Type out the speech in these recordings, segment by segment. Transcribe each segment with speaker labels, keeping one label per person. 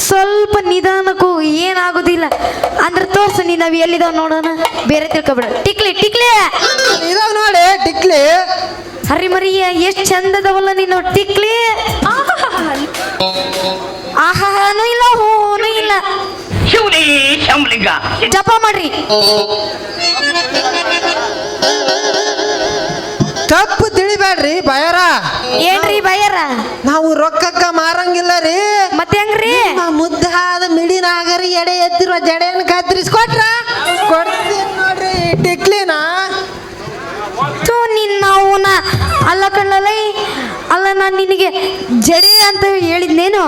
Speaker 1: ಸ್ವಲ್ಪ ನಿಧಾನಕ್ಕೂ ಏನಾಗೋದಿಲ್ಲ ಅಂದ್ರೆ ತೋರ್ಸು ನೀನು ಅವು ಎಲ್ಲಿದಾವ್ ನೋಡೋಣ ಬೇರೆ ತಿಳ್ಕೊಬೇಡ ಟಿಕ್ಲಿ ಟಿಕ್ಲಿ
Speaker 2: ಇದಾವ್ ನೋಡಿ ಟಿಕ್ಲಿ
Speaker 1: ಹರಿ ಮರಿಯ ಎಷ್ಟು ಚಂದದವಲ್ಲ ನೀನು ಟಿಕ್ಲಿ ಆಹಾನು ಇಲ್ಲ ಹೂನು ಇಲ್ಲ ಜಪ ಮಾಡ್ರಿ
Speaker 2: ತಪ್ಪು ತಿಳಿಬೇಡ್ರಿ ಬಯರ
Speaker 1: ಏನ್ರಿ ಬಯ್ಯಾರ
Speaker 2: ನಾವು ರೊಕ್ಕಕ್ಕ ಮಾರಂಗಿಲ್ಲ ರೀ
Speaker 1: ಮತ್ತೆ ಹೆಂಗ್ರಿ
Speaker 2: ಮುದ್ದಾದ ಮಿಡಿನಾಗರಿ ಎಡೆ ಎತ್ತಿರುವ ಜಡೆಯನ್ನು ಕತ್ತರಿಸ್ಕೊಟ್ರ ಕೊಡ್ತೀನಿ ನೋಡ್ರಿ ಟಿಕ್ಲಿನ
Speaker 1: ನಿನ್ನ ಅವನ ಅಲ್ಲ ಕಣ್ಣಲ್ಲೈ ಅಲ್ಲ ನಾನು ನಿನಗೆ ಜಡೆ ಅಂತ ಹೇಳಿದ್ನೇನು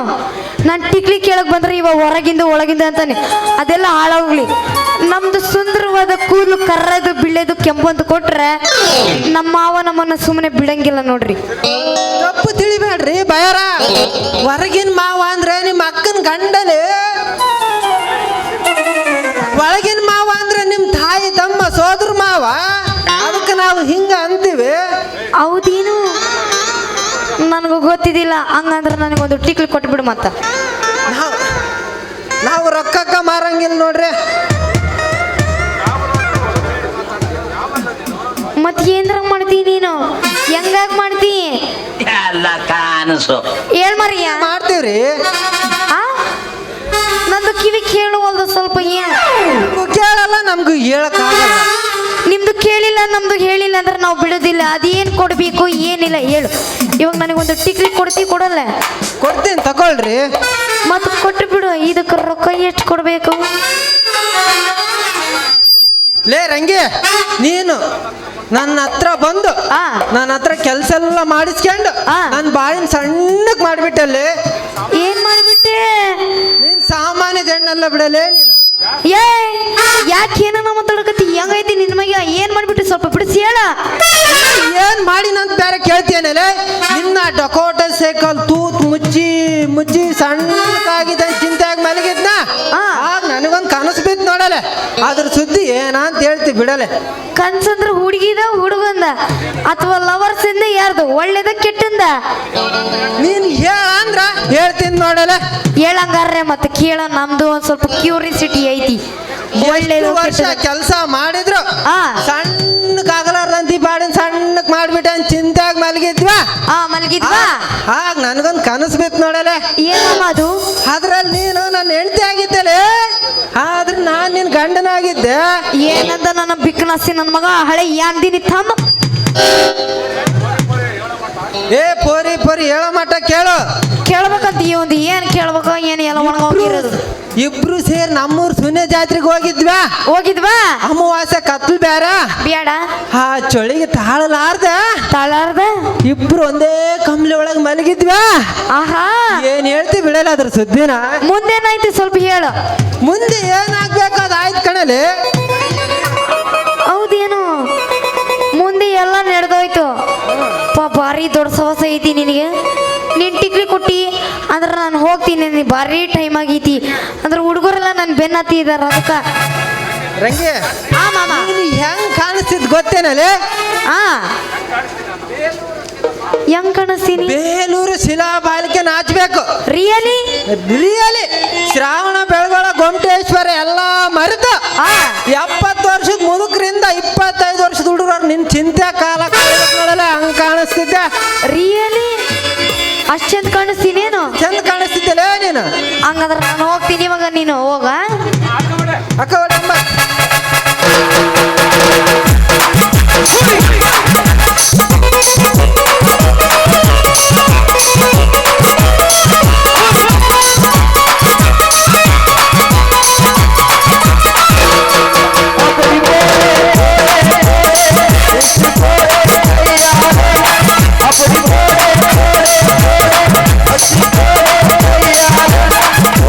Speaker 1: ನಾನು ಟಿಕ್ಲಿ ಕೇಳಕ್ ಬಂದ್ರೆ ಇವಾಗ ಹೊರಗಿಂದ ಒಳಗಿಂದ ಅಂತಾನೆ ಅದೆಲ್ಲ ಹಾಳಾಗ್ಲಿ ನಮ್ದು ಸುಂದರವಾದ ಕೂದಲು ಕರ್ರದು ಬಿಳೆದು ಕೆಂಪು ಅಂತ ಕೊಟ್ರೆ ನಮ್ಮ ಮಾವ ನಮ್ಮನ್ನ ಸುಮ್ಮನೆ ಬಿಡಂಗಿಲ್ಲ ನೋಡ್ರಿ
Speaker 2: ತಪ್ಪು ತಿಳಿಬೇಡ್ರಿ ಬಯರ ಹೊರಗಿನ ಮಾವ ಅಂದ್ರೆ ನಿಮ್ಮ ಅಕ್ಕನ ಗಂಡನೇ ಒಳಗಿನ ಮಾವ ಅಂದ್ರೆ ನಿಮ್ಮ ತಾಯಿ ತಮ್ಮ ಸೋದರ ಮಾವ ಅದಕ್ಕೆ ನಾವು ಹಿಂಗ ಅಂತೀವಿ
Speaker 1: ಹೌದೇನು ನನಗೂ ಗೊತ್ತಿದ್ದಿಲ್ಲ ಹಂಗಂದ್ರೆ ನನಗೊಂದು ಟಿಕ್ಲಿ ಕೊಟ್ಬಿಡು ಮತ್ತ
Speaker 2: ನಾವು ರೊಕ್ಕಕ್ಕ ಮಾರಂಗಿಲ್ಲ ನೋಡ್ರಿ
Speaker 1: ಮತ್ ಏನ್ರ ಮಾಡ್ತಿ ನೀನು ಹೆಂಗಾಗ್ ಮಾಡ್ತಿ
Speaker 3: ಎಲ್ಲ ಕಾನಸು
Speaker 1: ಹೇಳ್ ಮರಿಯ
Speaker 2: ಮಾಡ್ತೀವ್ರಿ
Speaker 1: ನಂದು ಕಿವಿ ಕೇಳುವಲ್ದು ಸ್ವಲ್ಪ ಏನು
Speaker 2: ಕೇಳಲ್ಲ ನಮ್ಗೂ ಹೇಳಕ್ಕಾಗಲ್ಲ
Speaker 1: ನಿಮ್ದು ಕೇಳಿಲ್ಲ ನಮ್ದು ಹೇಳಿಲ್ಲ ಅಂದ್ರೆ ನಾವು ಬಿಡೋದಿಲ್ಲ ಅದೇನು ಕೊಡಬೇಕು ಏನಿಲ್ಲ ಹೇಳು ಇವಾಗ ನನಗೊಂದು ಟಿಕ್ಲಿ ಕೊಡಲ್ಲ
Speaker 2: ಕೊಡ್ತೀನಿ ತಗೊಳ್ರಿ
Speaker 1: ಮತ್ತು ಕೊಟ್ಟು ಬಿಡು ಇದಕ್ಕೆ ರೊಕ್ಕ ಎಷ್ಟು ಕೊಡಬೇಕು
Speaker 2: ಲೇ ರಂಗಿ ನೀನು ನನ್ನ ಹತ್ರ ಬಂದು ನನ್ನ ಹತ್ರ ಕೆಲಸ ಎಲ್ಲ ಮಾಡಿಸ್ಕೊಂಡು ನನ್ನ ಬಾಯಿನ ಸಣ್ಣಕ್ ಮಾಡ್ಬಿಟ್ಟಲ್ಲಿ
Speaker 1: ಏನ್ ಮಾಡ್ಬಿಟ್ಟೆ
Speaker 2: ನೀನ್ ಸಾಮಾನ್ಯ ಜಣ್ಣೆಲ್ಲ ಬಿಡಲೇ ನೀನು
Speaker 1: ಏ ಯಾಕೆ ಏನೋ ಮಾತಾಡಕತ್ತಿ ಹೆಂಗೈತಿ ನಿನ್ ಮಗ ಏನ್ ಮಾಡ್ಬಿಟ್ಟು ಸ್ವಲ್ಪ ಬಿಡಿಸಿ ಹೇಳ
Speaker 2: ಏನ್ ಮಾಡಿ ನಂತ ಬೇರೆ ಕೇಳ್ತೇನಲ್ಲ ನಿನ್ನ ಡಕೋಟ ಸೈಕಲ್ ತೂತ್ ಮುಚ್ಚಿ ಸಣ್ಣಕ್ಕಾಗಿದೆ ಚಿಂತೆಯಾಗಿ ಮಲಗಿದ್ನ ಆಗ ನನಗೊಂದು ಕನಸು ಬಿದ್ದು ನೋಡಲೆ ಅದ್ರ ಸುದ್ದಿ ಏನಂತ ಹೇಳ್ತಿ ಬಿಡಲೆ
Speaker 1: ಕನ್ಸಂದ್ರ ಹುಡುಗಿದ ಹುಡುಗಂದ ಅಥವಾ ಲವರ್ಸ್ ಇಂದ ಯಾರ್ದು ಒಳ್ಳೇದ ಕೆಟ್ಟಂದ
Speaker 2: ನೀನ್ ಹೇಳ ಅಂದ್ರ ಹೇಳ್ತೀನಿ ನೋಡಲೆ
Speaker 1: ಹೇಳಂಗಾರ್ರೆ ಮತ್ತೆ ಕೇಳ ನಮ್ದು ಒಂದ್ ಸ್ವಲ್ಪ ಕ್ಯೂರಿಯಾಸಿಟಿ ಐತಿ ಒಳ್ಳೇದು
Speaker 2: ವರ್ಷ ಕೆಲಸ ಮಾಡಿದ್ರು ಸಣ್ಣಕ್ಕಾಗಲಾರ್ದಂತಿ ಬಾಡಿನ ಸಣ್ಣಕ್ ಮಾಡ್ಬಿಟ್ಟೆ ಅಂತ ಚಿಂತೆಯಾಗಿ ಮಲಗಿದ್ವಾ
Speaker 1: ಮಲಗಿದ್ವಾ
Speaker 2: ಆಗ ನನ್ಗೊಂದು ಕನಸು ಬಿತ್ತು ನೋಡಲೆ
Speaker 1: ಏನಮ್ಮ ಅದು
Speaker 2: ಅದ್ರಲ್ಲಿ ನೀನು ನನ್ನ ಹೆಂಡತಿ ಆಗಿದ್ದಲೆ ಆದ್ರೆ ನಾನ್ ನಿನ್ ಗಂಡನಾಗಿದ್ದೆ
Speaker 1: ಏನಂದ ನನ್ನ ಬಿಕ್ಕನಸಿ ನನ್ನ ಮಗ ಹಳೆ ಯಾಂದಿನಿ ತಮ್ಮ
Speaker 2: ಏ ಪೋರಿ ಹೇಳೋ ಮಟ್ಟ ಕೇಳು
Speaker 1: ಕೇಳ್ಬೇಕಂತ ಒಂದು ಏನ್ ಕೇಳ್ಬೇಕು ಏನ್ ಎಲ್ಲ ಒಣಗೋಗಿರೋದು
Speaker 2: ಇಬ್ರು ಸೇರಿ ನಮ್ಮೂರ್ ಸುನ್ಯ ಜಾತ್ರೆಗೆ ಹೋಗಿದ್ವಾ ಅಮಾವಾಸ್ಯೆ ಕತ್ಲು ಬೇಡ ಆ ಚಳಿಗೆ ತಾಳಲಾರ್ದ ಇಬ್ರು ಒಂದೇ ಕಂಬ್ಲಿ ಒಳಗೆ ಮಲಗಿದ್ವಾ
Speaker 1: ಆಹಾ
Speaker 2: ಏನ್ ಹೇಳ್ತಿ ಬಿಡಲ್ಲ ಅದ್ರ ಸುದ್ದಿನ
Speaker 1: ಮುಂದೇನಾಯ್ತು ಸ್ವಲ್ಪ ಹೇಳು
Speaker 2: ಮುಂದೆ ಏನಾಗ್ಬೇಕು ಅದು ಆಯ್ತು ಕಣಲಿ
Speaker 1: ಹೌದೇನು ಮುಂದೆ ಎಲ್ಲ ನಡೆದೋಯ್ತು ಭಾರಿ ದೊಡ್ಡ ಸಮಸ ಐತಿ ನಿನಗೆ ನೀನ್ ಟಿಕ್ಲಿ ಕೊಟ್ಟಿ ಅಂದ್ರೆ ನಾನು ಹೋಗ್ತೀನಿ ಭಾರಿ ಟೈಮ್ ಆಗೈತಿ ಅಂದ್ರೆ ಹುಡುಗರೆಲ್ಲ ನನ್ನ ಬೆನ್ನತ್ತಿ ಇದಾರ ಅದಕ್ಕ
Speaker 2: ರಂಗಿ ಹೆಂಗ್ ಕಾಣಿಸ್ತಿದ್ ಗೊತ್ತೇನಲ್ಲಿ
Speaker 1: ಹೆಂಗ್ ಕಾಣಿಸ್ತೀನಿ
Speaker 2: ಬೇಲೂರು ಶಿಲಾ ಬಾಲಿಕೆ ನಾಚಬೇಕು
Speaker 1: ರಿಯಲಿ
Speaker 2: ಶ್ರಾವಣ ಬೆಳಗೊಳ ಗೊಮ್ಮಟೇಶ್ವರ ಎಲ್ಲ ಮರೆತ 70 ವರ್ಷದ ಮುದುಕರಿಂದ 25 ವರ್ಷದ ಹುಡುಗರು ನಿನ್ ಚಿಂತೆ ಕಾಲ ನೋಡಲ್ಲ ಹಂಗ್ ಕಾಣಿಸ್ತಿದ್ದೆ
Speaker 1: ರಿಯಲಿ ಅಷ್ಟ್ ಚಂದ ಕಾಣಿಸ್ತೀನೇನು
Speaker 2: ಚಂದ ಕಾಣಿಸ್ತಿದ್ದಲೇ ನೀನು
Speaker 1: ಹಂಗಂದ್ರೆ ನಾನು ಹೋಗ್ತೀನಿ ಇವಾಗ ನೀನು ಹೋಗ
Speaker 2: ಅಕ್ಕ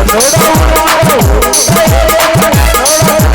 Speaker 4: No, no, no, no, no.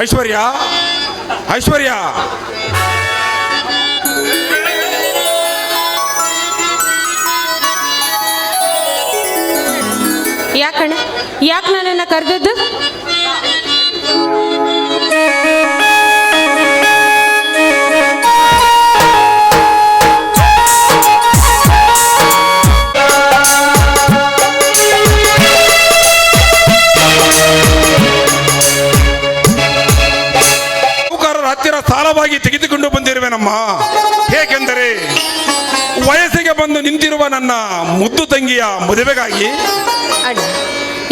Speaker 4: ಐಶ್ವರ್ಯ, ಐಶ್ವರ್ಯ,
Speaker 5: ಯಾಕಣ್ಣ, ಯಾಕೆ ನನ್ನನ್ನು ಕರೆದದ್ದು?
Speaker 4: ಹತ್ತಿರ ಸಾಲವಾಗಿ ತೆಗೆದುಕೊಂಡು ಬಂದಿರುವೆನಮ್ಮ. ಏಕೆಂದರೆ ವಯಸ್ಸಿಗೆ ಬಂದು ನಿಂತಿರುವ ನನ್ನ ಮುದ್ದು ತಂಗಿಯ ಮದುವೆಗಾಗಿ.
Speaker 5: ಅಣ್ಣ,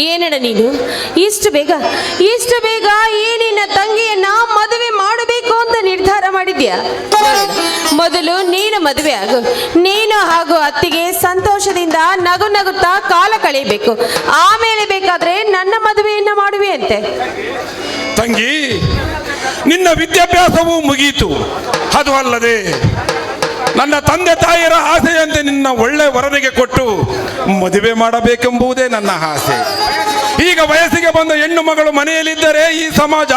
Speaker 5: ಏನಣ್ಣ ನೀನು ಇಷ್ಟು ಬೇಗ ಈ ನಿನ್ನ ತಂಗಿಯನ್ನ ಮದುವೆ ಮಾಡಬೇಕು ಅಂತ ನಿರ್ಧಾರ ಮಾಡಿದ್ಯಾ? ಮೊದಲು ನೀನು ಮದುವೆ ಆಗು. ನೀನು ಹಾಗೂ ಅತ್ತಿಗೆ ಸಂತೋಷದಿಂದ ನಗು ನಗುತ್ತಾ ಕಾಲ ಕಳೆಯಬೇಕು. ಆಮೇಲೆ ಬೇಕಾದ್ರೆ ನನ್ನ ಮದುವೆಯನ್ನ ಮಾಡುವೆ ಅಂತೆ.
Speaker 4: ತಂಗಿ, ನಿನ್ನ ವಿದ್ಯಾಭ್ಯಾಸವೂ ಮುಗಿಯಿತು. ಅದು ಅಲ್ಲದೆ ನನ್ನ ತಂದೆ ತಾಯಿಯರ ಆಸೆಯಂತೆ ನಿನ್ನ ಒಳ್ಳೆ ವರನಿಗೆ ಕೊಟ್ಟು ಮದುವೆ ಮಾಡಬೇಕೆಂಬುದೇ ನನ್ನ ಆಸೆ. ಈಗ ವಯಸ್ಸಿಗೆ ಬಂದ ಹೆಣ್ಣು ಮಗಳು ಮನೆಯಲ್ಲಿದ್ದರೆ ಈ ಸಮಾಜ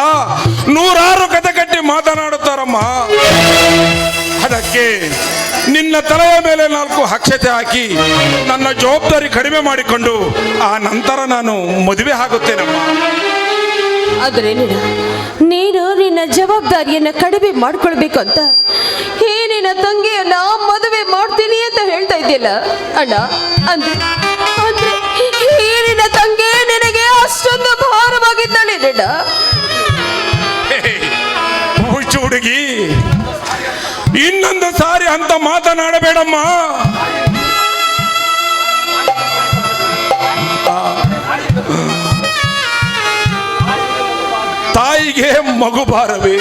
Speaker 4: ನೂರಾರು ಕತೆ ಕಟ್ಟಿ ಮಾತನಾಡುತ್ತಾರಮ್ಮ. ಅದಕ್ಕೆ ನಿನ್ನ ತಲೆಯ ಮೇಲೆ 4 ಅಕ್ಷತೆ ಹಾಕಿ ನನ್ನ ಜವಾಬ್ದಾರಿ ಕಡಿಮೆ ಮಾಡಿಕೊಂಡು ಆ ನಂತರ ನಾನು ಮದುವೆ ಆಗುತ್ತೇನಮ್ಮ.
Speaker 5: ಆದರೆ ನೀನು ನಿನ್ನ ಜವಾಬ್ದಾರಿಯನ್ನ ಕಡಿಮೆ ಮಾಡ್ಕೊಳ್ಬೇಕು ಅಂತ ನಿನ್ನ ತಂಗಿಯನ್ನ ಮದುವೆ ಮಾಡ್ತೀನಿ ಅಂತ ಹೇಳ್ತಾ ಇದೆಯಲ್ಲ ಅಣ್ಣ. ಅಂದ್ರೆ ನಿನ್ನ ತಂಗಿ ನಿನಗೆ ಅಷ್ಟೊಂದು ಭಾರವಾಗಿದ್ದಾಳೆ ಅಣ್ಣ.
Speaker 4: ಹುಚ್ಚು ಹುಡುಗಿ, ಇನ್ನೊಂದು ಸಾರಿ ಅಂತ ಮಾತನಾಡಬೇಡಮ್ಮ. ತಾಯಿಗೆ ಮಗು ಬಾರವೇ,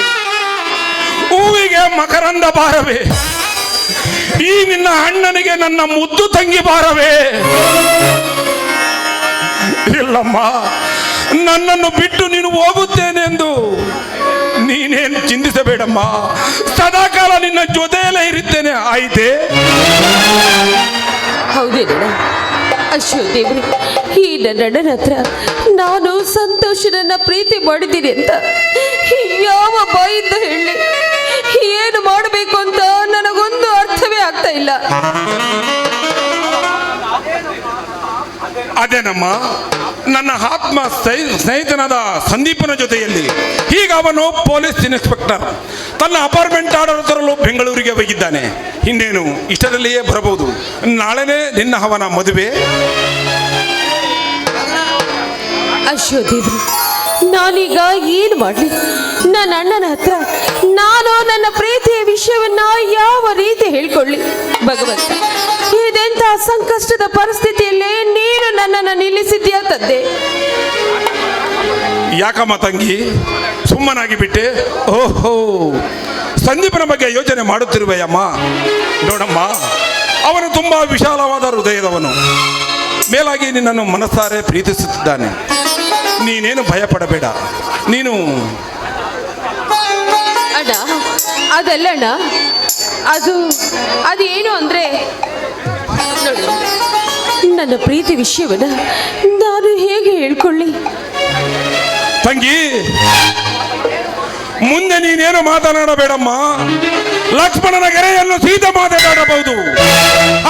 Speaker 4: ಹೂವಿಗೆ ಮಕರಂದ ಬಾರವೇ, ಈ ನಿನ್ನ ಅಣ್ಣನಿಗೆ ನನ್ನ ಮುದ್ದು ತಂಗಿ ಬಾರವೇ? ಇಲ್ಲಮ್ಮ, ನನ್ನನ್ನು ಬಿಟ್ಟು ನೀನು ಹೋಗುತ್ತೇನೆಂದು ನೀನೇನು ಚಿಂತಿಸಬೇಡಮ್ಮ. ಸದಾಕಾಲ ನಿನ್ನ ಜೊತೆಯಲ್ಲೇ ಇರುತ್ತೇನೆ, ಆಯ್ತೆ?
Speaker 5: ಹೌದೇನ? ಅಶ್ವ ದೇವ್ರಿ, ಈ ನನ್ನ ಹತ್ರ ನಾನು ಸಂತೋಷನನ್ನ ಪ್ರೀತಿ ಮಾಡಿದ್ದೀನಿ ಅಂತ ಯಾವ ಬಾಯಿಂದ ಹೇಳಿ, ಏನು ಮಾಡಬೇಕು ಅಂತ ನನಗೊಂದು ಅರ್ಥವೇ ಆಗ್ತಾ ಇಲ್ಲ.
Speaker 4: ಅದೇನಮ್ಮ, ನನ್ನ ಆತ್ಮ ಸ್ನೇಹಿತನಾದ ಸಂದೀಪನ ಜೊತೆಯಲ್ಲಿ ಈಗ ಅವನು ಪೊಲೀಸ್ ಇನ್ಸ್ಪೆಕ್ಟರ್. ತನ್ನ ಅಪಾರ್ಟ್ಮೆಂಟ್ ಆರ್ಡರ್ ತರಲು ಬೆಂಗಳೂರಿಗೆ ಹೋಗಿದ್ದಾನೆ. ಇನ್ನೇನು ಇಷ್ಟದಲ್ಲಿಯೇ ಬರಬಹುದು. ನಾಳೆನೇ ನಿನ್ನ ಅವನ ಮದುವೆ.
Speaker 5: ಅಶ್ವದೇವ್ರಿ, ನಾನೀಗ ಏನು ಮಾಡಲಿ? ನನ್ನ ಅಣ್ಣನ ಹತ್ರ ನಾನು ನನ್ನ ಪ್ರೀತಿಯ ವಿಷಯವನ್ನ ಯಾವ ರೀತಿ ಹೇಳ್ಕೊಳ್ಳಿ? ಭಗವಂತ, ಇದೆಂಥ ಸಂಕಷ್ಟದ ಪರಿಸ್ಥಿತಿಯಲ್ಲಿ ನೀನು ನನ್ನನ್ನು ನಿಲ್ಲಿಸಿದ್ಯಾ ತಂದೆ.
Speaker 4: ಯಾಕಮ್ಮ ತಂಗಿ ಸುಮ್ಮನಾಗಿ ಬಿಟ್ಟೆ? ಓಹೋ, ಸಂದೀಪನ ಬಗ್ಗೆ ಯೋಚನೆ ಮಾಡುತ್ತಿರುವೆಯಮ್ಮ. ನೋಡಮ್ಮ, ಅವನು ತುಂಬಾ ವಿಶಾಲವಾದ ಹೃದಯದವನು. ಮೇಲಾಗಿ ನಿನ್ನನ್ನು ಮನಸ್ಸಾರೆ ಪ್ರೀತಿಸುತ್ತಿದ್ದಾನೆ. ನೀನೇನು ಭಯ ಪಡಬೇಡ. ನೀನು
Speaker 5: ಅಣ್ಣ, ಅದಲ್ಲಣ್ಣ, ಅದೇನು ಅಂದ್ರೆ ನೋಡಿ, ನನ್ನ ಪ್ರೀತಿ ವಿಷಯವನ್ನ ನಾನು ಹೇಗೆ ಹೇಳ್ಕೊಳ್ಳಿ?
Speaker 4: ತಂಗಿ, ಮುಂದೆ ನೀನೇನು ಮಾತನಾಡಬೇಡಮ್ಮ. ಲಕ್ಷ್ಮಣನ ಗೆರೆಯನ್ನು ಸೀತಾ ಮಾತನಾಡಬಹುದು,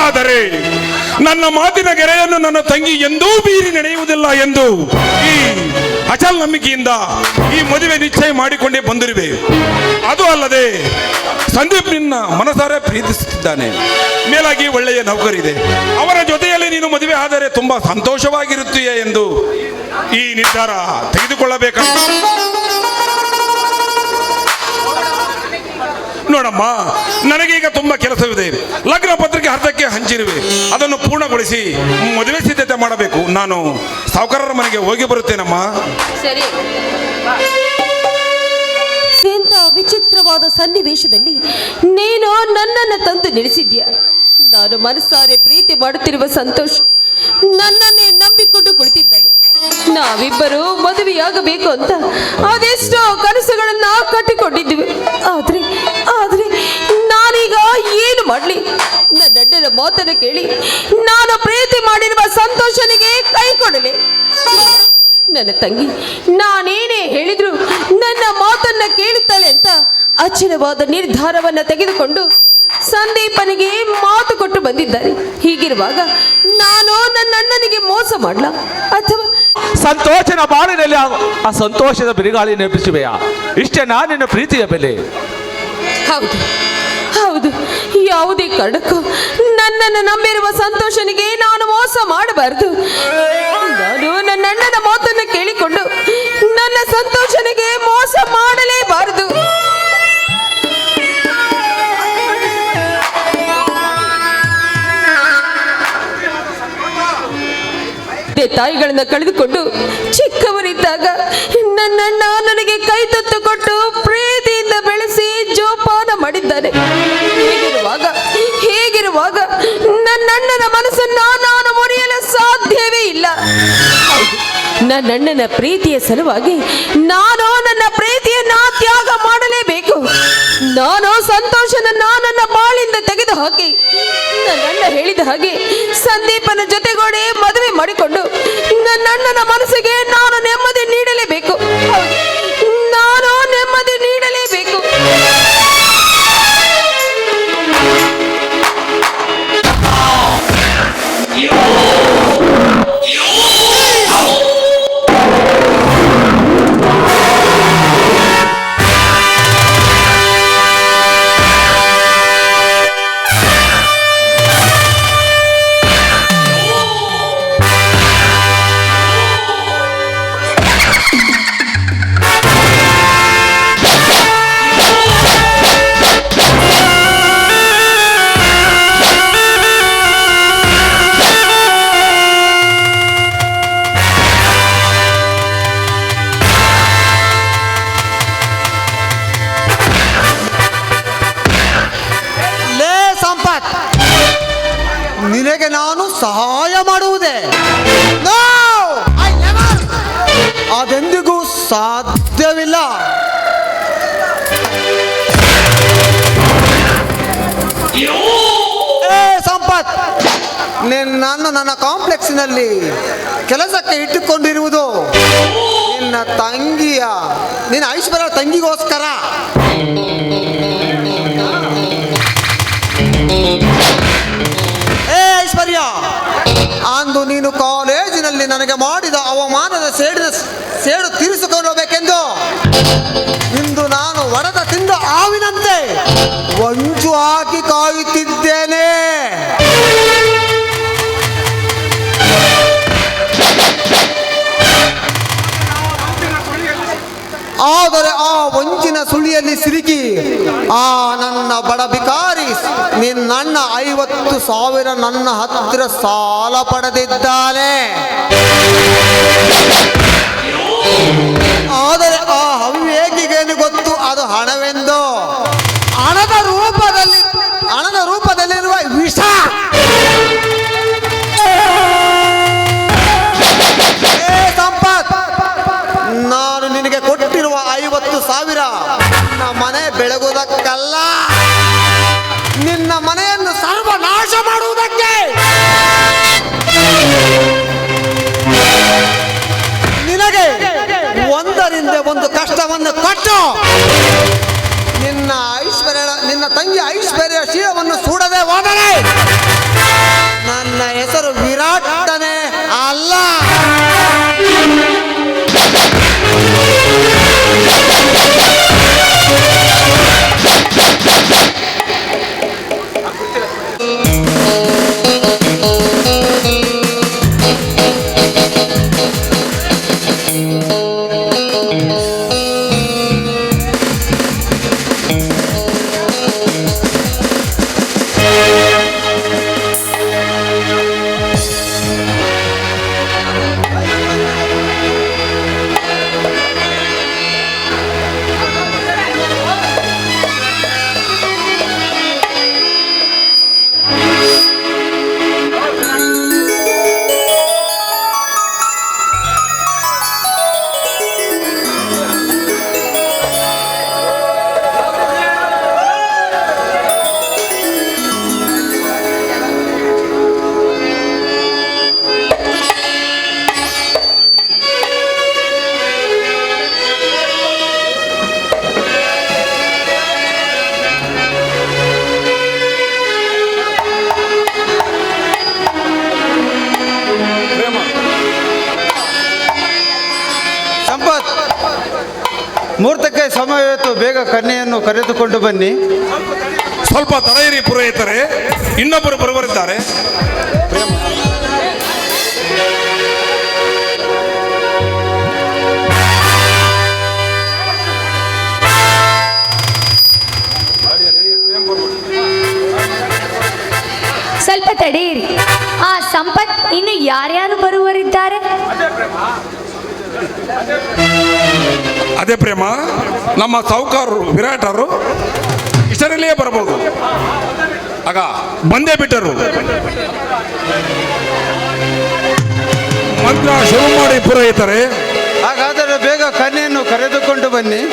Speaker 4: ಆದರೆ ನನ್ನ ಮಾತಿನ ಗೆರೆಯನ್ನು ನನ್ನ ತಂಗಿ ಎಂದೂ ಮೀರಿ ನಡೆಯುವುದಿಲ್ಲ ಎಂದು ಈ ಅಚಲ ನಂಬಿಕೆಯಿಂದ ಈ ಮದುವೆ ನಿಶ್ಚಯ ಮಾಡಿಕೊಂಡೇ ಬಂದಿರುವೆ. ಅದು ಅಲ್ಲದೆ ಸಂದೀಪ್ ನಿನ್ನ ಮನಸಾರೆ ಪ್ರೀತಿಸುತ್ತಿದ್ದಾನೆ. ಮೇಲಾಗಿ ಒಳ್ಳೆಯ ನೌಕರಿದೆ. ಅವರ ಜೊತೆಯಲ್ಲಿ ನೀನು ಮದುವೆ ಆದರೆ ತುಂಬಾ ಸಂತೋಷವಾಗಿರುತ್ತೀಯ ಎಂದು ಈ ನಿರ್ಧಾರ ತೆಗೆದುಕೊಳ್ಳಬೇಕಾದ. ನೋಡಮ್ಮ, ನನಗೀಗ ತುಂಬಾ ಕೆಲಸವಿದೆ. ಲಗ್ನ ಪತ್ರಿಕೆ ಅರ್ಧಕ್ಕೆ ಹಂಚಿರುವೆ, ಅದನ್ನು ಪೂರ್ಣಗೊಳಿಸಿ ಮದುವೆ ಸಿದ್ಧತೆ ಮಾಡಬೇಕು. ನಾನು ಸಾಹುಕಾರರ ಮನೆಗೆ ಹೋಗಿ ಬರುತ್ತೇನಮ್ಮ.
Speaker 5: ಸರಿ. ಎಂಥ ವಿಚಿತ್ರವಾದ ಸನ್ನಿವೇಶದಲ್ಲಿ ನೀನು ನನ್ನನ್ನು ತಂದು ನಿಲ್ಲಿಸಿದ್ಯಾ. ನಾನು ಮನಸಾರೆ ಪ್ರೀತಿ ಮಾಡುತ್ತಿರುವ ಸಂತೋಷ್ ನನ್ನನ್ನೇ ನಂಬಿಕೊಂಡು ಕುಳಿತಿದ್ದಾನೆ. ನಾವಿಬ್ಬರು ಮದುವೆಯಾಗಬೇಕು ಅಂತ ಅದೆಷ್ಟೋ ಕನಸುಗಳನ್ನ ಕಟ್ಟಿಕೊಂಡಿದ್ವಿ. ಆದ್ರೆ ನಾನೀಗ ಏನು ಮಾಡ್ಲಿ? ನನ್ನ ಅಣ್ಣನ ಮಾತನ್ನು ಕೇಳಿ ನಾನು ಪ್ರೀತಿ ಮಾಡಿರುವ ಸಂತೋಷನಿಗೆ ಕೈ ಕೊಡಲಿ? ನನ್ನ ತಂಗಿ ನಾನೇನೇ ಹೇಳಿದ್ರು ನನ್ನ ಮಾತು ಕೇಳುತ್ತಾಳೆ ಅಂತ ಅಚಲವಾದ ನಿರ್ಧಾರವನ್ನ ತೆಗೆದುಕೊಂಡು ಸಂದೀಪನಿಗೆ ಮಾತು ಕೊಟ್ಟು ಬಂದಿದ್ದಾರೆ. ಹೀಗಿರುವಾಗ ನಾನು ನನ್ನ ಅಣ್ಣನಿಗೆ ಮೋಸ ಮಾಡ್ಲಾ ಅಥವಾ
Speaker 6: ಸಂತೋಷನ ಬಾಳಿನಲ್ಲಿ ಆ ಸಂತೋಷದ ಬಿರುಗಾಳಿ ನೆನಪಿಸುವೆಯಾ? ಇಷ್ಟೇ ನಿನ್ನ ಪ್ರೀತಿಯ ಬೆಲೆ.
Speaker 5: ಹೌದು ಹೌದು, ಯಾವುದೇ ಕಾರಣಕ್ಕೂ ನನ್ನನ್ನು ನಂಬಿರುವ ಸಂತೋಷನಿಗೆ ನಾನು ಮೋಸ ಮಾಡಬಾರದು. ನಾನು ನನ್ನ ಅಣ್ಣನ ಮಾತನ್ನು ಕೇಳಿಕೊಂಡು ನನ್ನ ಸಂತೋಷನಿಗೆ ಮೋಸ ಮಾಡಲೇಬಾರದು. ತಾಯಿಗಳನ್ನ ಕಳೆದುಕೊಂಡು ಚಿಕ್ಕವರಿದ್ದಾಗ ನನ್ನಣ್ಣ ನನಗೆ ಕೈ ತುತ್ತು ಕೊಟ್ಟು ಪ್ರೀತಿಯಿಂದ ಬೆಳೆಸಿ ಜೋಪಾನ ಮಾಡಿದ್ದಾನೆ. ಹೀಗಿರುವಾಗ ನನ್ನಣ್ಣನ ಮನಸ್ಸನ್ನ ನಾನು ಮುರಿಯಲು ಸಾಧ್ಯವೇ ಇಲ್ಲ. ನನ್ನಣ್ಣನ ಪ್ರೀತಿಯ ಸಲುವಾಗಿ ನಾನು ನನ್ನ ಪ್ರೀತಿಯನ್ನ ತ್ಯಾಗ ಮಾಡಲೇಬೇಕು. ನಾನು ಸಂತೋಷನನ್ನ ನನ್ನ ಬಾಳಿಂದ ತೆಗೆದು ಹಾಕಿ ನನ್ನಣ್ಣ ಹೇಳಿದ ಹಾಗೆ ಸಂದೀಪನ ಜೊತೆಗೂಡಿ ಮದುವೆ ಮಾಡಿಕೊಂಡು ನನ್ನಣ್ಣನ ಮನಸ್ಸಿಗೆ ನಾನು ನೆಮ್ಮದಿ ನೀಡಲೇಬೇಕು. ನಾನು ನೆಮ್ಮದಿ ನೀಡಲೇಬೇಕು.
Speaker 2: ನಿನಗೆ ನಾನು ಸಹಾಯ ಮಾಡುವುದೇ? ಅದೆಂದಿಗೂ ಸಾಧ್ಯವಿಲ್ಲ. ಸಂಪತ್, ನಿನ್ನನ್ನು ನನ್ನ ಕಾಂಪ್ಲೆಕ್ಸಿನಲ್ಲಿ ಕೆಲಸಕ್ಕೆ ಇಟ್ಟುಕೊಂಡಿರುವುದು ನಿನ್ನ ಐಶ್ವರ್ಯ ತಂಗಿಗೋಸ್ಕರ. ಐಶ್ವರ್ಯ, ಅಂದು ನೀನು ಕಾಲೇಜಿನಲ್ಲಿ ನನಗೆ ಮಾಡಿದ ಅವಮಾನದ ಸೇಡು ತೀರಿಸಿಕೊಳ್ಳಬೇಕೆಂದು ಇಂದು ನಾನು ಒಡೆದ ತಿಂದ ಆವಿನಂತೆ ಹೊಂಚು ಹಾಕಿ ಕಾಯುತ್ತಿದ್ದೇನೆ. ಆದರೆ ಆ ವಂಚಿನ ಸುಳಿಯಲ್ಲಿ ಸಿಲುಕಿ ಆ ನನ್ನ ಬಡ ಬಿಕಾರಿ ನಿನ್ನ 50,000 ನನ್ನ ಹತ್ತಿರ ಸಾಲ ಪಡೆದಿದ್ದಾನೆ. ಆದರೆ ಆ ಅವಿವೇಕಿಗೇನು ಗೊತ್ತು ಅದು ಹಣವೆಂದು. ಹಣದ ರೂಪದಲ್ಲಿರುವ ವಿಷ. ಸಂಪತ್, ನಾನು ನಿನಗೆ ಕೊಟ್ಟಿರುವ 50,000 ನಿನ್ನ ಮನೆ ಬೆಳಗುವುದಕ್ಕಲ್ಲ, ನಿನ್ನ ಮನೆಯನ್ನು ಸರ್ವನಾಶ ಮಾಡುವುದಕ್ಕೆ. ನಿನಗೆ ಒಂದರಿಂದ ಒಂದು ಕಷ್ಟವನ್ನು ಕೊಟ್ಟು ನಿನ್ನ ತಂಗಿ ಐಶ್ವರ್ಯ ಶೀಲವನ್ನು ಸುಡದೆ ಹೋದರೆ ನನ್ನ ಹೆಸರು ವಿರಾಟನೇ ಅಲ್ಲ.
Speaker 7: ಮುಹೂರ್ತಕ್ಕೆ ಸಮಯವಿತ್ತು, ಬೇಗ ಕನ್ಯೆಯನ್ನು ಕರೆದುಕೊಂಡು ಬನ್ನಿ.
Speaker 4: ಸ್ವಲ್ಪ ತಡೆಯಿರಿ ಪುರೋಹಿತರೆ, ಇನ್ನೊಬ್ಬರು ಬರುವರಿದ್ದಾರೆ.
Speaker 1: ಸ್ವಲ್ಪ ತಡೆಯಿರಿ. ಆ ಸಂಪತ್, ಇನ್ನು ಯಾರ್ಯಾರು ಬರುವರಿದ್ದಾರೆ?
Speaker 4: ಅದೇ ಪ್ರೇಮ, ನಮ್ಮ ಸಾಹುಕಾರರು ವಿರಾಟರು ಇಷ್ಟರಲ್ಲಿಯೇ ಬರಬಹುದು. ಆಗ ಬಂದೇ ಬಿಟ್ಟರು. ಮಂತ್ರ ಶುರು ಮಾಡಿ ಪುರೋಹಿತರೆ.
Speaker 7: ಹಾಗಾದರೆ ಬೇಗ ಕನ್ಯೆಯನ್ನು ಕರೆದುಕೊಂಡು ಬನ್ನಿ.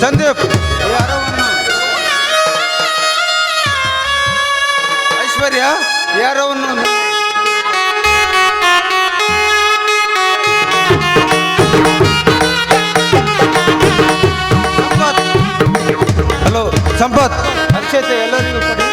Speaker 7: ಸಂದೀಪ್, ಐಶ್ವರ್ಯ, ಯಾರವನ್ನು ಹಲೋ ಸಂಪತ್, ಅಕ್ಷತೆ ಎಲ್ಲರಿಗೂ ಕೊಡಿ.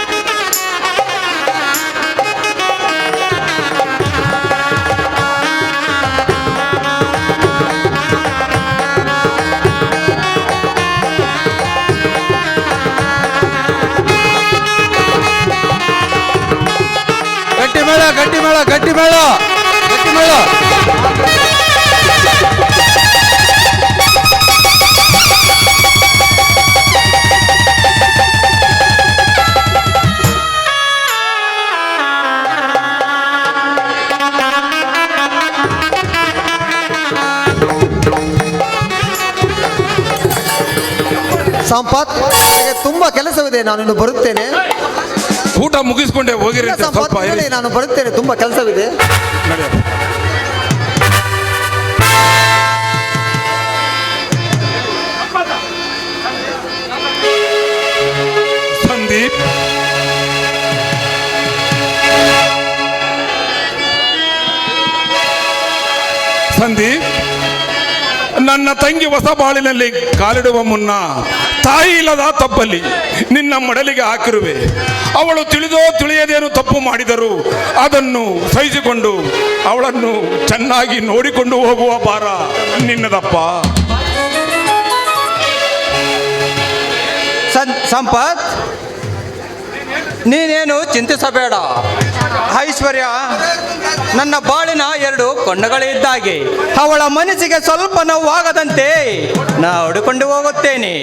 Speaker 7: ಗಟ್ಟಿ ಮೇಳ, ಗಟ್ಟಿ ಮೇಳ, ಗಟ್ಟಿ ಮೇಳ.
Speaker 2: ಸಂಪತ್, ನನಗೆ ತುಂಬಾ ಕೆಲಸವಿದೆ, ನಾನು ಇನ್ನು ಬರುತ್ತೇನೆ.
Speaker 4: ಊಟ ಮುಗಿಸ್ಕೊಂಡೆ ಹೋಗಿರಿ.
Speaker 2: ಸಂಪತ್,
Speaker 4: ಸ್ವಲ್ಪ ಇರಿ.
Speaker 2: ನಾನು ಬರುತ್ತೇನೆ, ತುಂಬಾ ಕೆಲಸವಿದೆ.
Speaker 4: ನಡೆಯಪ್ಪ. ಸಂದೀಪ್, ಸಂದೀಪ್, ನನ್ನ ತಂಗಿ ಹೊಸ ಬಾಳಿನಲ್ಲಿ ಕಾಲಿಡುವ ಮುನ್ನ ತಾಯಿ ಇಲ್ಲದ ತಪ್ಪಲ್ಲಿ ನಿನ್ನ ಮಡಲಿಗೆ ಹಾಕಿರುವೆ. ಅವಳು ತಿಳಿದೋ ತಿಳಿಯದೇನು ತಪ್ಪು ಮಾಡಿದರು ಅದನ್ನು ಸಹಿಸಿಕೊಂಡು ಅವಳನ್ನು ಚೆನ್ನಾಗಿ ನೋಡಿಕೊಂಡು ಹೋಗುವ ಭಾರ ನಿನ್ನದಪ್ಪ.
Speaker 7: ಸಂಪತ್, ನೀನೇನು ಚಿಂತಿಸಬೇಡ. ಐಶ್ವರ್ಯ ನನ್ನ ಬಾಳಿನ 2 ಕಣ್ಣುಗಳಿದ್ದಾಗೆ. ಅವಳ ಮನಸ್ಸಿಗೆ ಸ್ವಲ್ಪ ನೋವಾಗದಂತೆ ನಾ ಹುಡುಕೊಂಡು ಹೋಗುತ್ತೇನೆ.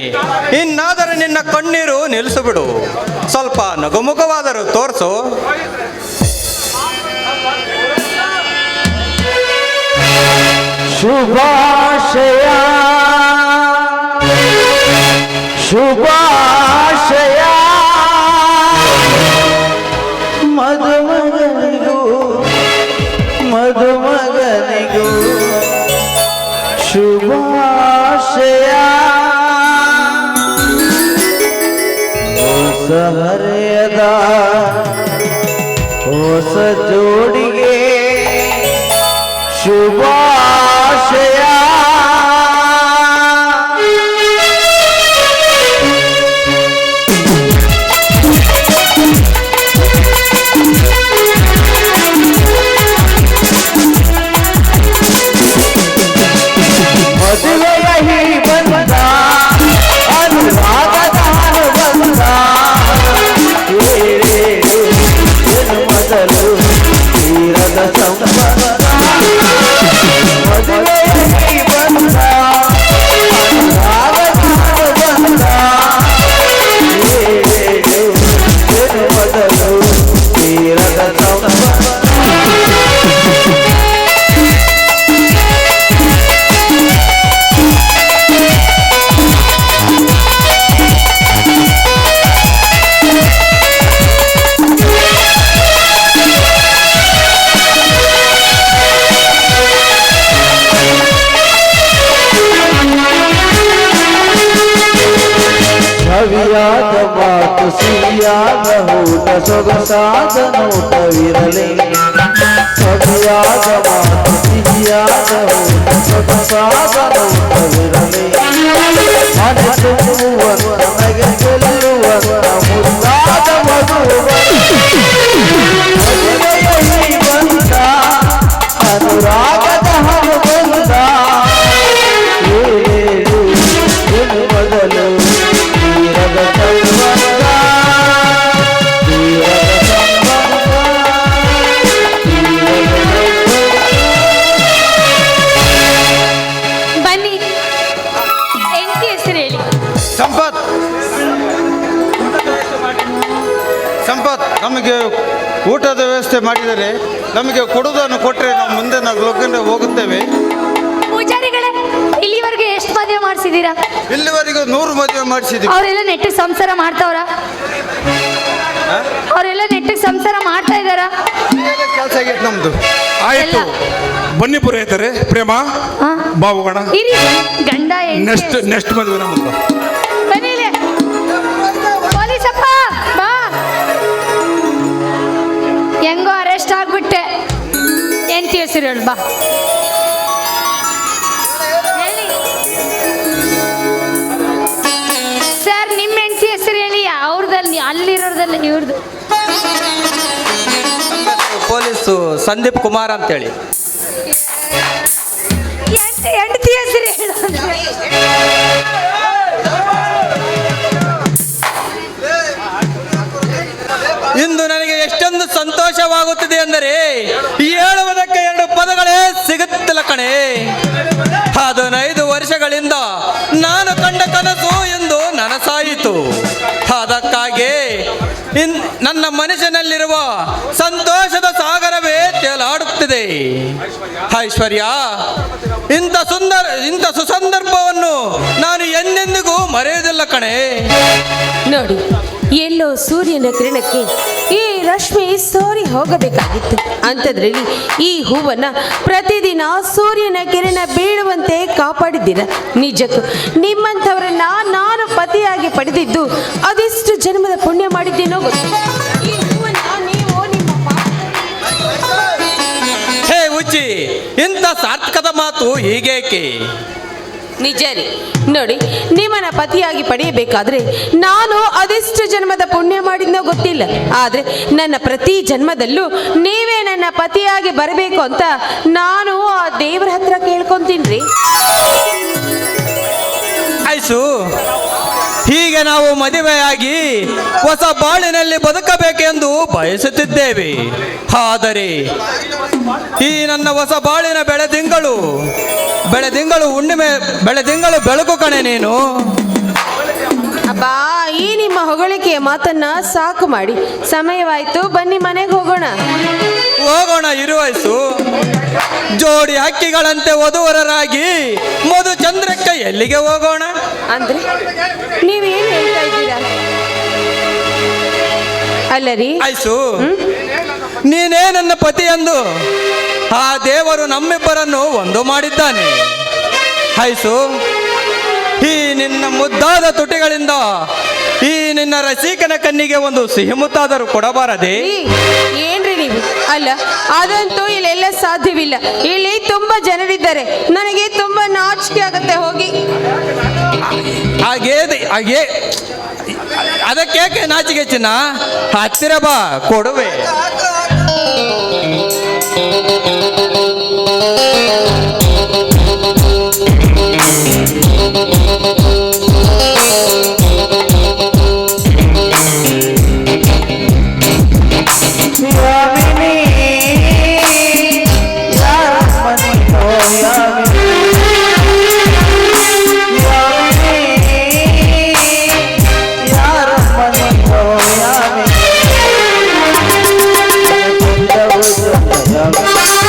Speaker 7: ಇನ್ನಾದರೂ ನಿನ್ನ ಕಣ್ಣೀರು ನಿಲ್ಲಿಸಿಬಿಡು. ಸ್ವಲ್ಪ ನಗುಮುಖವಾದರೂ ತೋರಿಸು.
Speaker 6: ಶುಭಾಶಯ ಶುಭಾಶಯ ಮದುಮಗನಿಗೂ ಮದುಮಗನಿಗೂ ಶುಭಾಶಯ. ಹೊಸ ಹರೆಯದ ಹೊಸ ಜೋಡಿಗೆ ಶುಭಾಶಯ. ಮದುವೆಯ ಹೀ ಬಂದ ಅನುರಾಗದ ಅನುಬಂಧ ಏನು ಮೊದಲು ತೀರದ ಸಂಬಂಧ. ಮದುವೆಯ
Speaker 8: ಸವಿಯಾದ ಮಾತು ಸಿಹಿಯಾದ ಊಟ ಸೊಗಸಾದ ನೋಟವಿರಲಿ ಸವಿಯಾದ ಮಾತು ಸಿಹಿಯಾದ ಊಟ ಸೊಗಸಾದ ನೋಟವಿರಲಿ ಮನೆ ತುಂಬುವಂತ ನಗೆ ಗೆಲ್ಲುವಂತ ಮುದ್ದಾದ ಮಧುರೈ ಬಂದ ಅನುರಾಗದ ಹನುಬಂದ ಮೊದಲು ತೀರದ ಸಂಬಂಧ
Speaker 1: ಬನ್ನಿ ಎಂಟಿ ಹೆಸರು ಹೇಳಿ.
Speaker 7: ಸಂಪತ್ ಸಂಪತ್ ನಮಗೆ ಊಟದ ವ್ಯವಸ್ಥೆ ಮಾಡಿದರೆ ನಮಗೆ ಕೊಡುವುದನ್ನು ಕೊಟ್ಟರೆ ನಾವು ಮುಂದೆ ನಾವು ಲಗ್ನ ಹೋಗುತ್ತೇವೆ.
Speaker 1: ಪೂಜಾರಿಗಳೇ, ಇಲ್ಲಿವರೆಗೆ ಎಷ್ಟು ಮದುವೆ ಮಾಡಿಸಿದೀರಾ?
Speaker 7: ಇಲ್ಲಿವರೆಗೂ 100 ಮದುವೆ ಮಾಡಿಸಿದ್ದೀವಿ.
Speaker 1: ಅವರೆಲ್ಲ ನೆಟ್ಟಿಗೆ ಸಂಸಾರ ಮಾಡ್ತಾವ್ರ? ಅವರೆಲ್ಲ ನೆಟ್ಟಿಗೆ ಸಂಸಾರ ಮಾಡ್ತಾ ಇದ್ದಾರಾ?
Speaker 7: ಕೆಲಸ ಆಗೈತೆ ನಮ್ದು.
Speaker 4: ಆಯ್ತು, ಬನ್ನಿ ಪುರೋಹಿತರೆ. ಪ್ರೇಮ
Speaker 1: ಹಾ?
Speaker 4: ಬಾ ಹೋಗೋಣ.
Speaker 1: ಇರಿ, ಗಂಡ
Speaker 4: ನೆಕ್ಸ್ಟ್ ಮದುವೆ ನಮ್ಮದು.
Speaker 1: ಬನ್ನಿ ಇಲ್ಲಿ. ಪೊಲೀಸಪ್ಪ ಬಾ. ಹೆಂಗೋ ಅರೆಸ್ಟ್ ಆಗ್ಬಿಟ್ಟೆ. ಎಂಟಿ ಹೆಸರು ಹೇಳು ಬಾ. ಹೇಳಿ ಸರ್, ನಿಮ್ಮ ಹೆಂಡತಿ ಹೆಸರು ಹೇಳಿ. ಅವ್ರದಲ್ಲಿ ಅಲ್ಲಿರೋರ್ದಲ್ಲಿ ಇವ್ರದ್ದು.
Speaker 9: ಪೊಲೀಸು ಸಂದೀಪ್ ಕುಮಾರ್ ಅಂತೇಳಿ.
Speaker 1: ಹೆಂಡತಿ ಹೆಸರು ಹೇಳು.
Speaker 9: ಇಂದು ನನಗೆ ಎಷ್ಟೊಂದು ಸಂತೋಷವಾಗುತ್ತಿದೆ ಅಂದರೆ ಹೇಳುವುದಕ್ಕೆ 2 ಪದಗಳೇ ಸಿಗುತ್ತಿಲ್ಲ ಕಣೆ. 15 ವರ್ಷಗಳಿಂದ ನಾನು ಕಂಡ ಕನಸು ಎಂದು ನನಸಾಯಿತು. ಅದಕ್ಕಾಗಿ ನನ್ನ ಮನಸ್ಸಿನಲ್ಲಿರುವ ಸಂತೋಷದ ಸಾಗರವೇ ತೇಲಾಡುತ್ತಿದೆ. ಐಶ್ವರ್ಯ, ಇಂಥ ಸುಸಂದರ್ಭವನ್ನು ನಾನು ಎಂದೆಂದಿಗೂ ಮರೆಯುವುದಿಲ್ಲ ಕಣೆ.
Speaker 5: ನೋಡಿ, ಎಲ್ಲೋ ಸೂರ್ಯನ ಕಿರಣಕ್ಕೆ ಈ ರಶ್ಮಿ ಸೋರಿ ಹೋಗಬೇಕಾಗಿತ್ತು. ಅಂಥದ್ರಲ್ಲಿ ಈ ಹೂವನ್ನ ಪ್ರತಿದಿನ ಸೂರ್ಯನ ಕಿರಣ ಬೀಳುವಂತೆ ಕಾಪಾಡಿದ್ದೀರ. ನಿಜಕ್ಕೂ ನಿಮ್ಮಂಥವರನ್ನ ನಾನು ಪತಿಯಾಗಿ ಪಡೆದಿದ್ದು ಅದೆಷ್ಟು ಜನ್ಮದ ಪುಣ್ಯ ಮಾಡಿದ್ದೀನೋ ಗೊತ್ತು. ಈ ಹೂವನ್ನ ನೀವು ನಿಮ್ಮ
Speaker 9: ಹೇ ಹುಚ್ಚಿ, ಇಂಥ ಸಾರ್ಥಕದ ಮಾತು ಹೀಗೇಕೆ? ನಿಜ ರೀ. ನೋಡಿ, ನಿಮ್ಮನ್ನ ಪತಿಯಾಗಿ ಪಡೆಯಬೇಕಾದ್ರೆ ನಾನು ಅದೆಷ್ಟು ಜನ್ಮದ ಪುಣ್ಯ ಮಾಡಿದ್ನೋ ಗೊತ್ತಿಲ್ಲ. ಆದ್ರೆ ನನ್ನ ಪ್ರತಿ ಜನ್ಮದಲ್ಲೂ ನೀವೇ ನನ್ನ ಪತಿಯಾಗಿ ಬರಬೇಕು ಅಂತ ನಾನು ಆ ದೇವರ ಹತ್ರ ಕೇಳ್ಕೊಂತೀನಿ. ಆಯ್ಸು, ಹೀಗೆ ನಾವು ಮದುವೆಯಾಗಿ ಹೊಸ ಬಾಳಿನಲ್ಲಿ ಬದುಕಬೇಕೆಂದು ಬಯಸುತ್ತಿದ್ದೇವೆ. ಆದರೆ ಈ ನನ್ನ ಹೊಸ ಬಾಳಿನ ಬೆಳದಿಂಗಳು ಹುಣ್ಣಿಮೆ ಬೆಳಕು ಕಣೆ ನೀನು.
Speaker 5: ಅಬ್ಬಾ, ಈ ನಿಮ್ಮ ಹೊಗಳಿಕೆಯ ಮಾತನ್ನ ಸಾಕು ಮಾಡಿ. ಸಮಯವಾಯ್ತು, ಬನ್ನಿ ಮನೆಗೆ ಹೋಗೋಣ.
Speaker 9: ಇರುವಯಸ್ಸು. ಜೋಡಿ ಹಕ್ಕಿಗಳಂತೆ ವಧುವರರಾಗಿ ಮಧು ಚಂದ್ರಕ್ಕೆ ಎಲ್ಲಿಗೆ ಹೋಗೋಣ?
Speaker 5: ಅಂದ್ರೆ ನೀವೇನು ಹೇಳ್ತಾ ಇದ್ದೀರಾ? ಅಲ್ಲ ರೀ
Speaker 9: ಆಯ್ಸು, ನೀನೇ ನನ್ನ ಪತಿ ಎಂದು ಆ ದೇವರು ನಮ್ಮಿಬ್ಬರನ್ನು ಒಂದು ಮಾಡಿದ್ದಾನೆ. ಆಯ್ಸು, ಈ ನಿನ್ನ ಮುದ್ದಾದ ತುಟಿಗಳಿಂದ ಈ ನಿನ್ನ ರಸಿಕನ ಕಣ್ಣಿಗೆ ಒಂದು ಸಿಹಿ ಮುತ್ತಾದರೂ ಕೊಡಬಾರದೆ?
Speaker 5: ಏನ್ರಿ ನೀವು? ಅಲ್ಲ, ಅದಂತೂ ಇಲ್ಲೆಲ್ಲ ಸಾಧ್ಯವಿಲ್ಲ. ಇಲ್ಲಿ ತುಂಬಾ ಜನರಿದ್ದಾರೆ, ನನಗೆ ತುಂಬಾ ನಾಚಿಕೆ ಆಗತ್ತೆ. ಹೋಗಿ.
Speaker 9: ಹಾಗೆ ಅದಕ್ಕೇಕೆ ನಾಚಿಕೆ ಚಿನ್ನ? ಹತ್ತಿರ ಬಾ, ಕೊಡುವೆ.
Speaker 8: Yeah.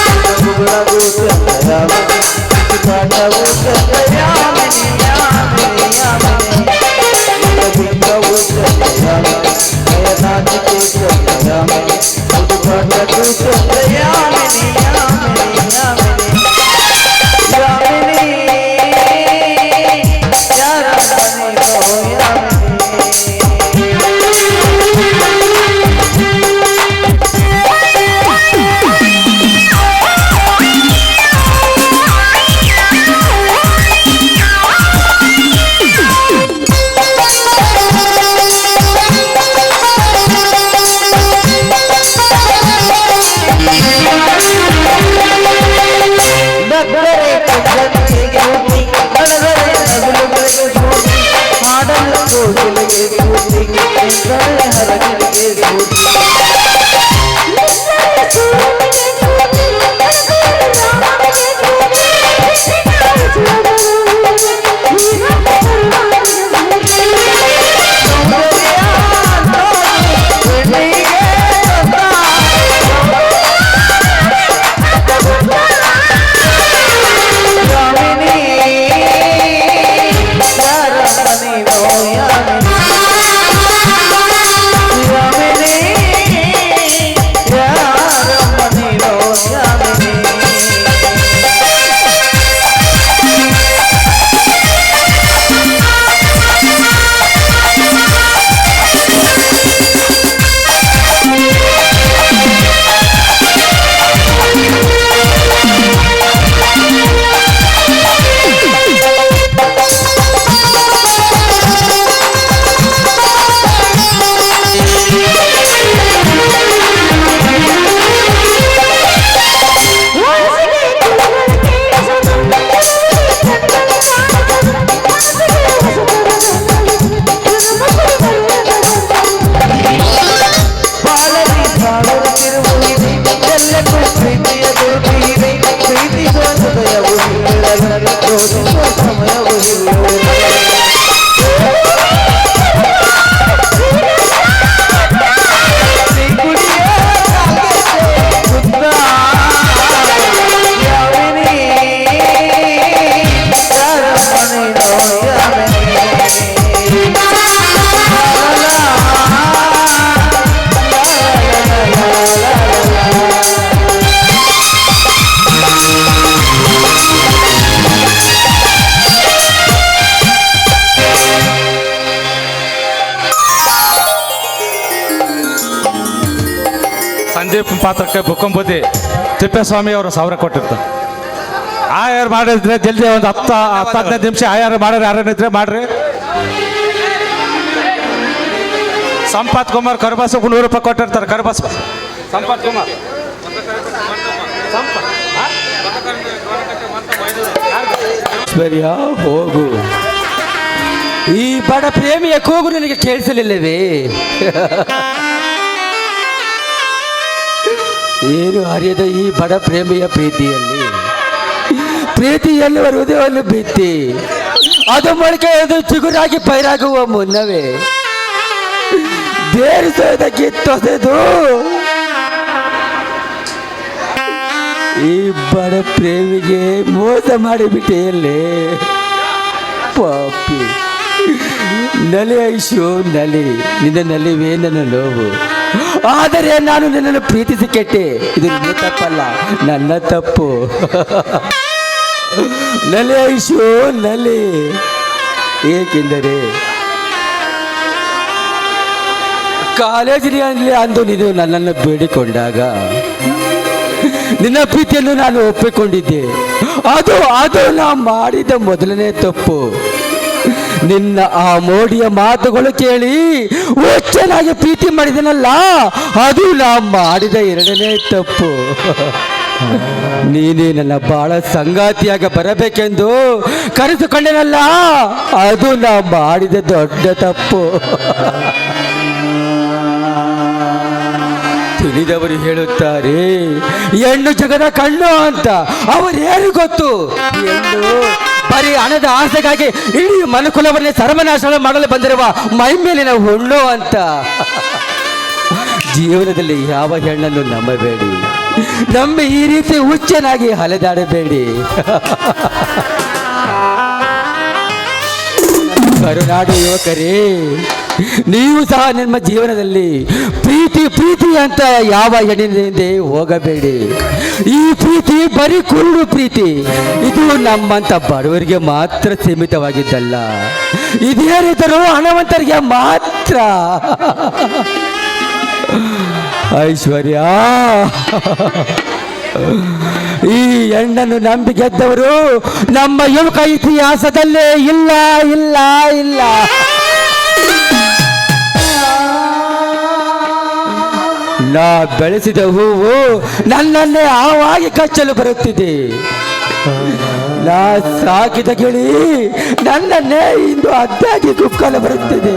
Speaker 6: ಪಾತ್ರಕ್ಕೆ ಬುಕ್ಕಂಬುದ್ದಿ ತಿಪ್ಪೇಸ್ವಾಮಿ ಅವರು 1000 ಕೊಟ್ಟಿರ್ತಾರೆ. ಆಯಾರು ಮಾಡಿದ್ರೆ ಜಲ್ದಿ ಒಂದು 10-15 ನಿಮಿಷ ಆಯಾರು ಮಾಡೋರು ಯಾರೇನಿದ್ರೆ ಮಾಡ್ರಿ. ಸಂಪತ್ ಕುಮಾರ್ ಕರ್ಬಾಸು 100 ರೂಪಾಯಿ ಕೊಟ್ಟಿರ್ತಾರೆ. ಕರ್ಬಾಸ್ ಸಂಪತ್ ಕುಮಾರ್
Speaker 8: ಐಶ್ವರ್ಯ ಹೋಗು. ಈ ಬಡ ಪ್ರೇಮಿಯ ಕೂಗು ನನಗೆ ಕೇಳಿಸಲಿಲ್ಲವೇ? ಏನು ಅರಿಯದ ಈ ಬಡ ಪ್ರೇಮಿಯ ಪ್ರೀತಿಯಲ್ಲಿ ಹೃದಯವನ್ನು ಬಿತ್ತಿ ಅದು ಮೊಳಕೆ ಅದು ಚಿಗುರಾಗಿ ಪೈರಾಗುವ ಮುನ್ನವೇ ಬೇರಿಸೋದ ಕಿತ್ತೊಸೆದು ಈ ಬಡ ಪ್ರೇಮಿಗೆ ಮೋಸ ಮಾಡಿಬಿಟ್ಟೆಯಲ್ಲೇ ಪಾಪಿ. ನಲಿ ಐಶು ನಲಿ, ನಿನ್ನ ನಲಿವೇ ನನ್ನ ನೋವು. ಆದರೆ ನಾನು ನಿನ್ನನ್ನು ಪ್ರೀತಿಸಿ ಕೆಟ್ಟೆ. ಇದು ನಿನ್ನ ತಪ್ಪಲ್ಲ, ನನ್ನ ತಪ್ಪು. ನಲಿ ಐಶು ನಲಿ. ಏಕೆಂದರೆ ಕಾಲೇಜಿನಲ್ಲಿ ಅಂದು ನೀನು ನನ್ನನ್ನು ಬೇಡಿಕೊಂಡಾಗ ನಿನ್ನ ಪ್ರೀತಿಯನ್ನು ನಾನು ಒಪ್ಪಿಕೊಂಡಿದ್ದೆ. ಅದು ನಾ ಮಾಡಿದ ಮೊದಲನೇ ತಪ್ಪು. ನಿನ್ನ ಆ ಮೋಡಿಯ ಮಾತುಗಳು ಕೇಳಿ ಚೆನ್ನಾಗಿ ಪ್ರೀತಿ ಮಾಡಿದನಲ್ಲ, ಅದು ನಾ ಮಾಡಿದ 2ನೇ ತಪ್ಪು. ನೀನೇ ನನ್ನ ಬಾಳ ಸಂಗಾತಿಯಾಗ ಬರಬೇಕೆಂದು ಕರೆದುಕೊಂಡನಲ್ಲ, ಅದು ನಾ ಮಾಡಿದ ದೊಡ್ಡ ತಪ್ಪು. ತಿಳಿದವರು ಹೇಳುತ್ತಾರೆ ಹೆಣ್ಣು ಜಗದ ಕಣ್ಣು ಅಂತ. ಅವರೇನು ಗೊತ್ತು? ಹೆಣ್ಣು ಬರೀ ಹಣದ ಆಸೆಗಾಗಿ ಇಡೀ ಮನುಕುಲವನ್ನೇ ಸರ್ವನಾಶ ಮಾಡಲು ಬಂದಿರುವ ಮೈಮೇಲಿನ ಹುಣ್ಣು ಅಂತ. ಜೀವನದಲ್ಲಿ ಯಾವ ಹೆಣ್ಣನ್ನು ನಂಬಬೇಡಿ, ನಂಬಿ ಈ ರೀತಿ ಹುಚ್ಚನಾಗಿ ಅಲೆದಾಡಬೇಡಿ. ಕರುನಾಡು ಯುವಕರೇ, ನೀವು ಸಹ ನಿಮ್ಮ ಜೀವನದಲ್ಲಿ ಪ್ರೀತಿ ಅಂತ ಯಾವ ಹೆಣ್ಣಿನಿಂದ ಹೋಗಬೇಡಿ. ಈ ಪ್ರೀತಿ ಬರೀ ಕುರುಡು ಪ್ರೀತಿ. ಇದು ನಮ್ಮಂತ ಬಡವರಿಗೆ ಮಾತ್ರ ಸೀಮಿತವಾಗಿದ್ದಲ್ಲ, ಇದೇನಿದ್ದರೂ ಹಣವಂತರಿಗೆ ಮಾತ್ರ. ಐಶ್ವರ್ಯ, ಈ ಹೆಣ್ಣನ್ನು ನಂಬಿ ಗೆದ್ದವರು ನಮ್ಮ ಯುವಕ ಇತಿಹಾಸದಲ್ಲೇ ಇಲ್ಲ ಇಲ್ಲ ಇಲ್ಲ. ನಾ ಬೆಳೆಸಿದ ಹೂವು ನನ್ನನ್ನೇ ಆವಾಗಿ ಕಚ್ಚಲು ಬರುತ್ತಿದೆ. ನಾ ಸಾಕಿದ ಗಿಳಿ ನನ್ನನ್ನೇ ಇಂದು ಅದ್ದಾಗಿ ಕುಕ್ಕಲು ಬರುತ್ತಿದೆ.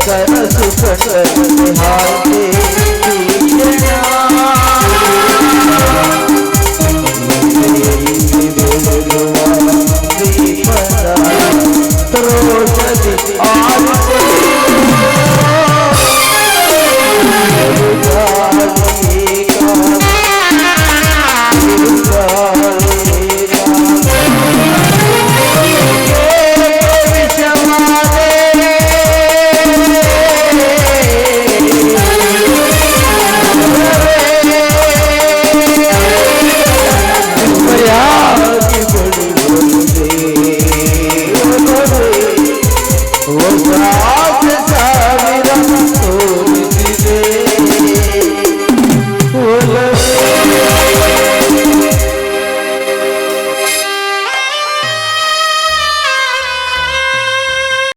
Speaker 8: ಕನಸು ಕಣ್ಣಲ್ಲಿ ಹಾಯ್ತೆ